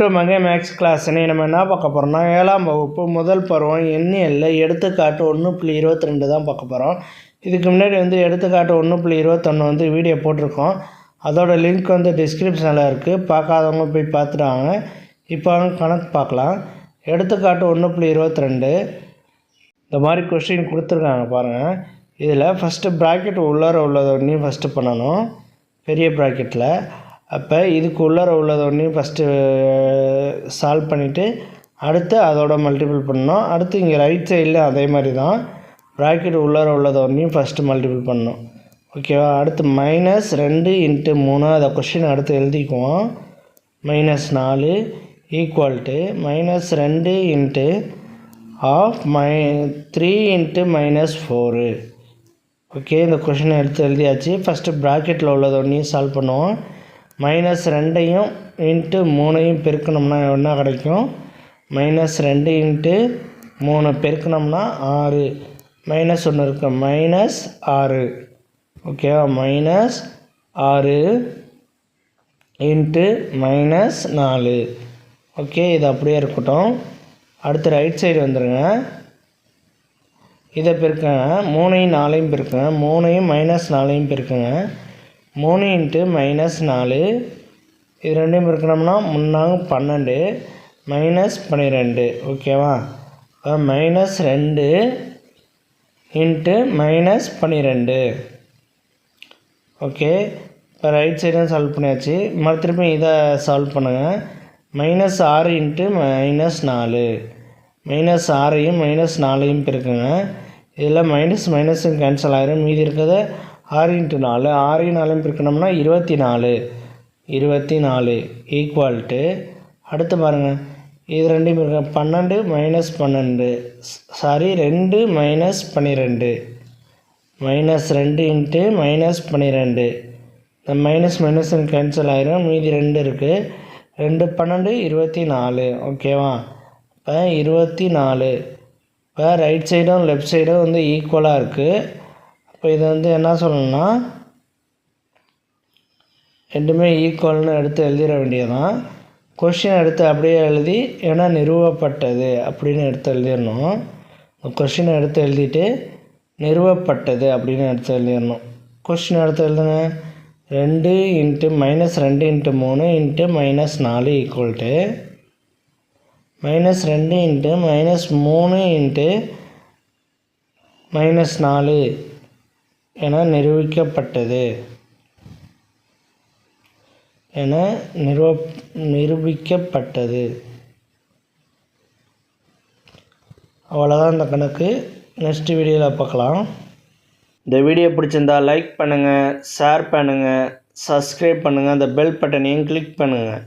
To மகே maths class. நம்ம என்ன பார்க்க போகிறோம்னா 7ஆம் வகுப்பு முதல் பருவம் எண்ணியல்ல எடுத்துக்காட்டு 1.22 தான் பார்க்க போகிறோம். இதுக்கு முன்னாடி எடுத்துக்காட்டு 1.21 வீடியோ போட்டிருக்கோம். அதோட லிங்க் டிஸ்கிரிப்ஷனில் இருக்குது. பார்க்காதவங்க போய் பார்த்துட்டாங்க. இப்போ கணக்கு பார்க்கலாம். எடுத்துக்காட்டு 1.22 இந்த மாதிரி கொஸ்டின் கொடுத்துருக்காங்க பாருங்கள். இதில் ஃபஸ்ட்டு ப்ராக்கெட் உள்ளார உள்ளதொன்னையும் ஃபஸ்ட்டு பண்ணணும், பெரிய ப்ராக்கெட்டில். அப்போ இதுக்கு உள்ளார உள்ளதொன்னையும் ஃபஸ்ட்டு சால்வ் பண்ணிவிட்டு அடுத்து அதோட மல்டிபிள் பண்ணணும். அடுத்து இங்கே ரைட் சைடில் அதே மாதிரி தான் ப்ராக்கெட் உள்ளார உள்ளதொன்னையும் ஃபஸ்ட்டு மல்டிபிள் பண்ணணும். ஓகேவா? அடுத்து -2 × 3 அதை கொஸ்டின் அடுத்து எழுதிக்குவோம். -4 ஈக்குவல் டு -2 × ½ 3 × -4. ஓகே, இந்த கொஷினை எடுத்து எழுதியாச்சு. ஃபஸ்ட்டு ப்ராக்கெட்டில் உள்ளதொன்னையும் சால்வ் பண்ணுவோம். -2ஐயும் × 3ஐயும் பெருக்கணும்னா என்ன கிடைக்கும்? -2 × 3 பெருக்கணும்னா 6. -1 இருக்கு, -6. ஓகேவா? -6 × -4. ஓகே, இது அப்படியே இருக்கட்டும். அடுத்து ரைட் சைடு வந்துடுங்க. இதை பெருக்குங்க. 3ஐயும் 4ஐயும் பெருக்குங்க. 3ஐயும் -4ஐயும் பெருக்குங்க. 3 × -4 இது ரெண்டையும் பெருக்கணும்னா 12 -12. ஓகேவா? -2 × -12. ஓகே, இப்போ ரைட் சைடும் சால்வ் பண்ணியாச்சு. திருப்பி இதை சால்வ் பண்ணுங்கள். -6 × -4. -6ஐயும் -4ஐயும் பெருக்குங்க. இதில் மைனஸும் கேன்சல் ஆகிரும். மீதி இருக்கிறத 6 × 4. 6ஐயும் 4ஐயும் பெருக்கணும்னா 24 ஈக்குவல் டு அடுத்து பாருங்கள். இது ரெண்டையும் பெருக்க 12 - 12 சாரி 2 - 12 -2 × -12. இந்த மைனஸும் கேன்சல் ஆகிரும். மீதி 2 இருக்குது. 2 12 24. ஓகேவா? இப்போ 24. இப்போ ரைட் சைடும் லெஃப்ட் சைடும் ஈக்குவலாக இருக்குது. இப்போ இது என்ன சொல்லணும்னா ரெண்டுமே ஈக்குவல்னு எடுத்து எழுதிட வேண்டியதான். கொஷின் எடுத்து அப்படியே எழுதி ஏன்னா நிறுவப்பட்டது அப்படின்னு எடுத்து எழுதிடணும். கொஷினை எடுத்து எழுதிட்டு நிறுவப்பட்டது அப்படின்னு எடுத்து எழுதிடணும். கொஷின் எடுத்து எழுதுங்க. 2 × -2 × 3 × -4 ஈக்குவல் டு -2 × -3 × -4 என நிரூபிக்கப்பட்டது அவ்வளோதான் இந்த கணக்கு. நெக்ஸ்ட் வீடியோவில் பார்க்கலாம். இந்த வீடியோ பிடிச்சிருந்தால் லைக் பண்ணுங்கள், ஷேர் பண்ணுங்கள், சப்ஸ்கிரைப் பண்ணுங்கள், அந்த பெல் பட்டனையும் கிளிக் பண்ணுங்கள்.